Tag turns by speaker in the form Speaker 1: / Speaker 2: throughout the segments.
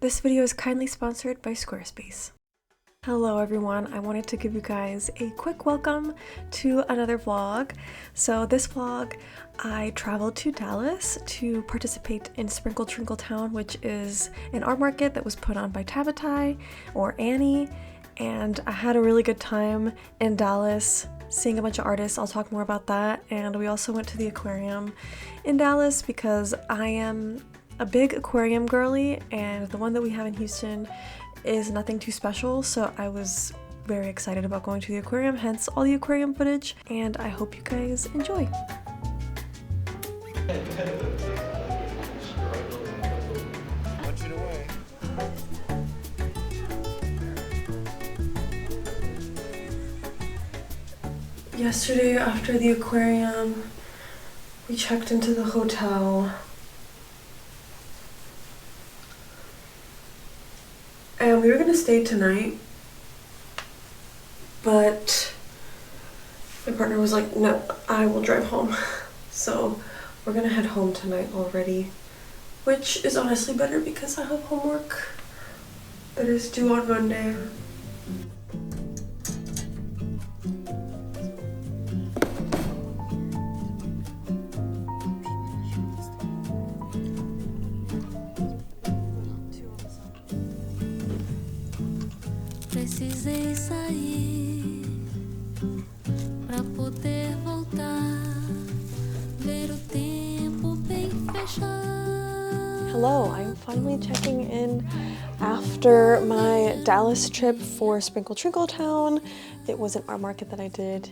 Speaker 1: This video is kindly sponsored by Squarespace. Hello everyone, I wanted to give you guys a quick welcome to another vlog. So this vlog, I traveled to Dallas to participate in Sprinkle Trinkle Town, which is an art market that was put on by Tabatai or Annie, and I had a really good time in Dallas seeing a bunch of artists. I'll talk more about that. And we also went to the aquarium in Dallas because I am a big aquarium girly, and the one that we have in Houston is nothing too special, so I was very excited about going to the aquarium, hence all the aquarium footage, and I hope you guys enjoy. Yesterday after the aquarium, we checked into the hotel. And we were gonna stay tonight, but my partner was like, no, I will drive home. So we're gonna head home tonight already, which is honestly better because I have homework that is due on Monday.
Speaker 2: Precisei sair pra poder voltar, ver o tempo bem fechar.
Speaker 1: Hello, I'm finally checking in after my Dallas trip for Sprinkle Trinkle Town. It was an art market that I did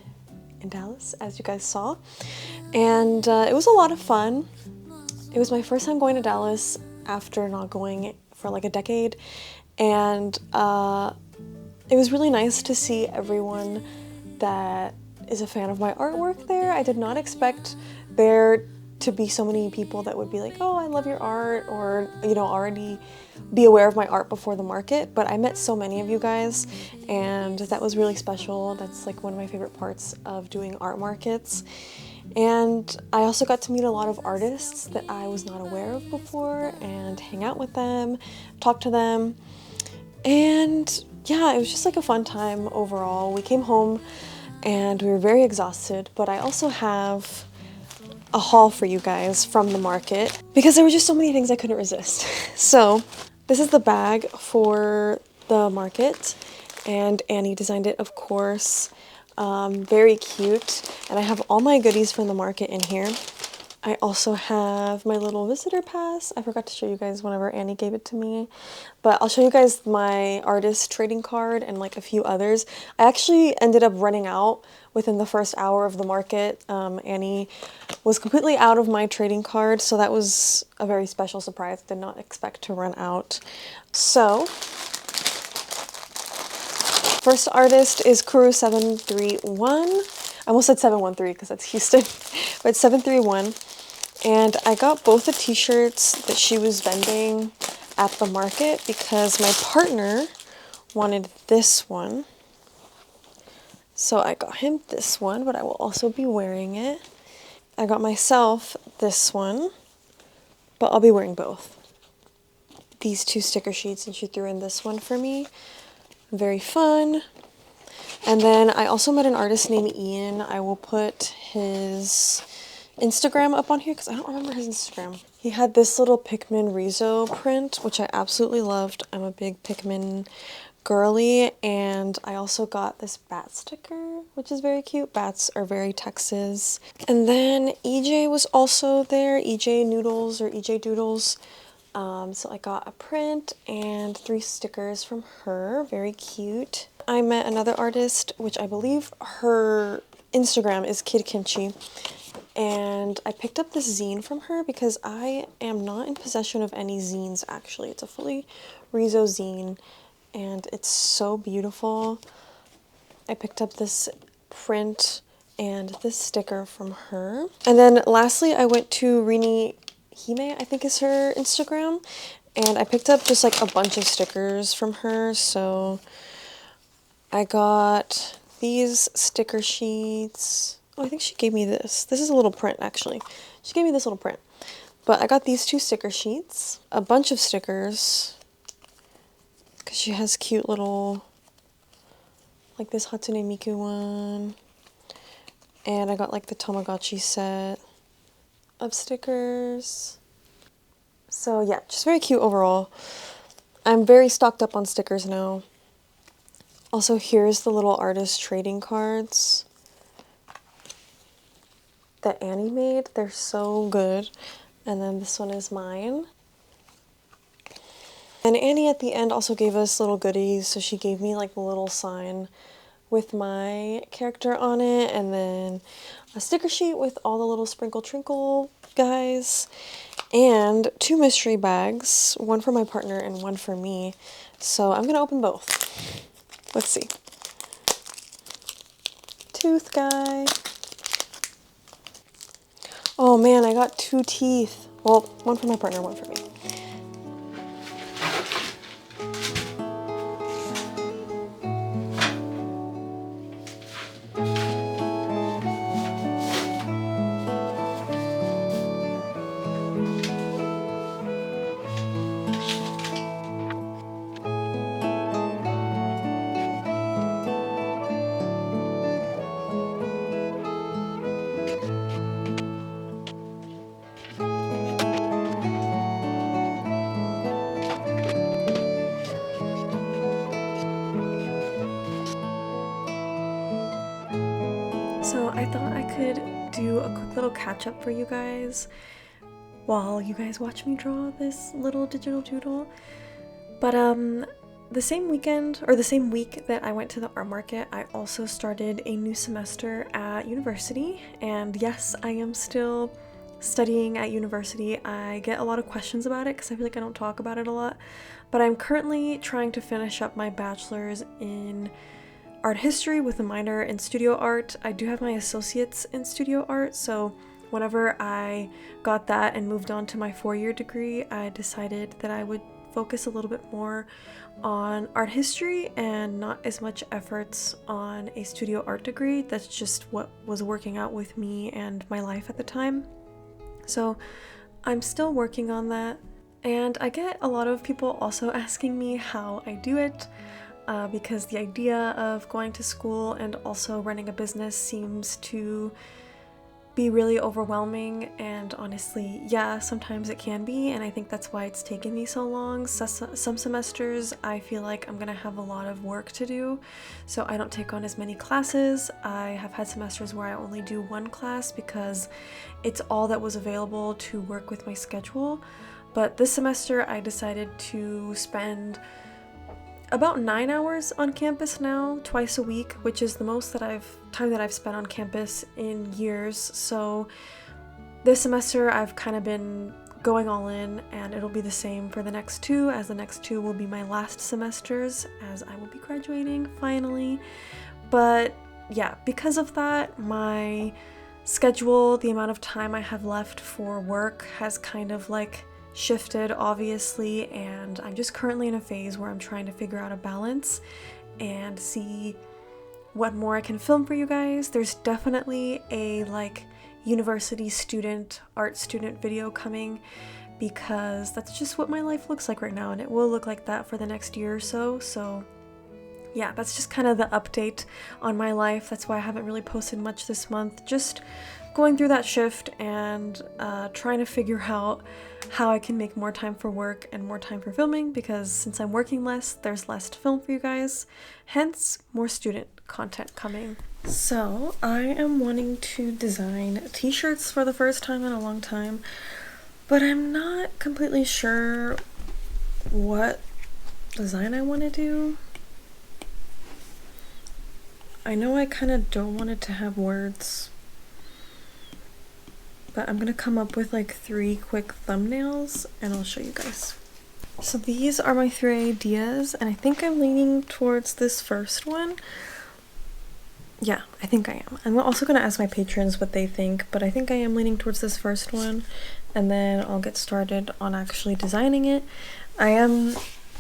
Speaker 1: in Dallas, as you guys saw, and it was a lot of fun. It was my first time going to Dallas after not going for like a decade, and it was really nice to see everyone that is a fan of my artwork there. I did not expect there to be so many people that would be like, oh, I love your art, or, you know, already be aware of my art before the market. But I met so many of you guys, and that was really special. That's like one of my favorite parts of doing art markets. And I also got to meet a lot of artists that I was not aware of before and hang out with them, talk to them, and yeah, it was just like a fun time overall. We came home and we were very exhausted, but I also have a haul for you guys from the market because there were just so many things I couldn't resist. So this is the bag for the market, and Annie designed it, of course. Very cute, and I have all my goodies from the market in here. I also have my little visitor pass. I forgot to show you guys whenever Annie gave it to me, but I'll show you guys my artist trading card and like a few others. I actually ended up running out within the first hour of the market. Annie was completely out of my trading card, so that was a very special surprise. Did not expect to run out. So first artist is Kuru 731. I almost said 713 because that's Houston, but 731. And I got both the t-shirts that she was vending at the market because my partner wanted this one. So I got him this one, but I will also be wearing it. I got myself this one, but I'll be wearing both. These two sticker sheets, and she threw in this one for me. Very fun. And then I also met an artist named Ian. I will put his Instagram up on here because I don't remember his Instagram. He had this little Pikmin Rizo print, which I absolutely loved. I'm a big Pikmin girly, and I also got this bat sticker, which is very cute. Bats are very Texas. And then EJ was also there, EJ Noodles or EJ Doodles. So I got a print and 3 stickers from her, very cute. I met another artist, which I believe her Instagram is Kid Kimchi, and I picked up this zine from her because I am not in possession of any zines actually. It's a fully Rizo zine, and it's so beautiful. I picked up this print and this sticker from her. And then lastly, I went to Rini Hime, I think is her Instagram, and I picked up just like a bunch of stickers from her. So I got these sticker sheets. Oh, I think she gave me this. This is a little print actually. She gave me this little print. But I got these 2 sticker sheets, a bunch of stickers, She has cute little, like this Hatsune Miku one. And I got like the Tamagotchi set of stickers. So yeah, just very cute overall. I'm very stocked up on stickers now. Also, here's the little artist trading cards that Annie made. They're so good. And then this one is mine. And Annie at the end also gave us little goodies. So she gave me like a little sign with my character on it, and then a sticker sheet with all the little sprinkle trinkle guys, and 2 mystery bags, one for my partner and one for me. So I'm gonna open both. Let's see. Tooth guy. Oh man, I got 2 teeth. Well, one for my partner, one for me. So I thought I could do a quick little catch up for you guys while you guys watch me draw this little digital doodle. But the same weekend, or the same week that I went to the art market, I also started a new semester at university. And yes, I am still studying at university. I get a lot of questions about it because I feel like I don't talk about it a lot. But I'm currently trying to finish up my bachelor's in art history with a minor in studio art. I do have my associates in studio art, so whenever I got that and moved on to my 4-year degree, I decided that I would focus a little bit more on art history and not as much efforts on a studio art degree. That's just what was working out with me and my life at the time. So I'm still working on that, and I get a lot of people also asking me how I do it. Because the idea of going to school and also running a business seems to be really overwhelming, and honestly, yeah, sometimes it can be, and I think that's why it's taken me so long. Some semesters I feel like I'm gonna have a lot of work to do, so I don't take on as many classes. I have had semesters where I only do 1 class because it's all that was available to work with my schedule, but this semester I decided to spend about 9 hours on campus now, twice a week, which is the most time that I've spent on campus in years. So this semester I've kind of been going all in, and it'll be the same for the next 2, as the next 2 will be my last semesters, as I will be graduating finally. But yeah, because of that, my schedule, the amount of time I have left for work has kind of like shifted, obviously, and I'm just currently in a phase where I'm trying to figure out a balance and see what more I can film for you guys. There's definitely a like university student, art student video coming, because that's just what my life looks like right now, and it will look like that for the next year or so. So yeah, that's just kind of the update on my life. That's why I haven't really posted much this month. Just going through that shift and trying to figure out how I can make more time for work and more time for filming, because since I'm working less, there's less to film for you guys, hence more student content coming. So I am wanting to design t-shirts for the first time in a long time, but I'm not completely sure what design I want to do. I know I kind of don't want it to have words, but I'm gonna come up with like 3 quick thumbnails and I'll show you guys. So these are my 3 ideas, and I think I'm leaning towards this first one. Yeah, I think I am. I'm also gonna ask my patrons what they think, but I think I am leaning towards this first one, and then I'll get started on actually designing it. I am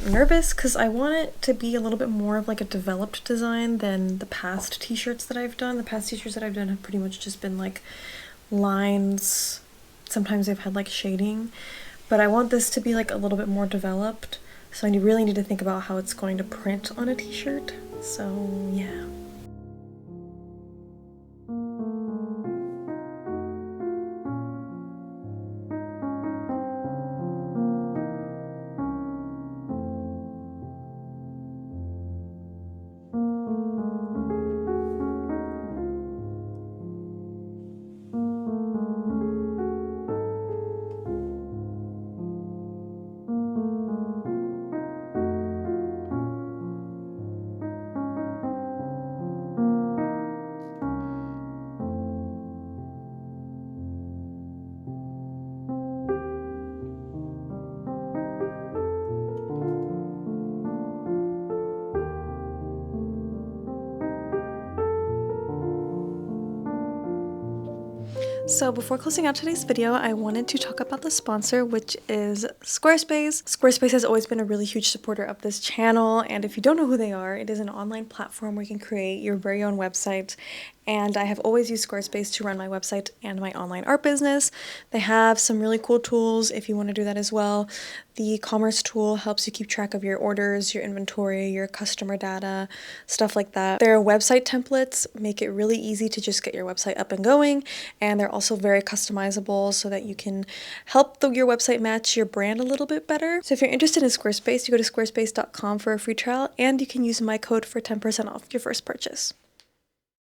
Speaker 1: nervous because I want it to be a little bit more of like a developed design than the past t-shirts that I've done. The past t-shirts that I've done have pretty much just been like lines. Sometimes they've had like shading, but I want this to be like a little bit more developed. So I really need to think about how it's going to print on a t-shirt. So yeah. So before closing out today's video, I wanted to talk about the sponsor, which is Squarespace. Squarespace has always been a really huge supporter of this channel, and if you don't know who they are, it is an online platform where you can create your very own website. And I have always used Squarespace to run my website and my online art business. They have some really cool tools if you want to do that as well. The commerce tool helps you keep track of your orders, your inventory, your customer data, stuff like that. Their website templates make it really easy to just get your website up and going, and they're also very customizable so that you can help your website match your brand a little bit better. So if you're interested in Squarespace, you go to squarespace.com for a free trial, and you can use my code for 10% off your first purchase.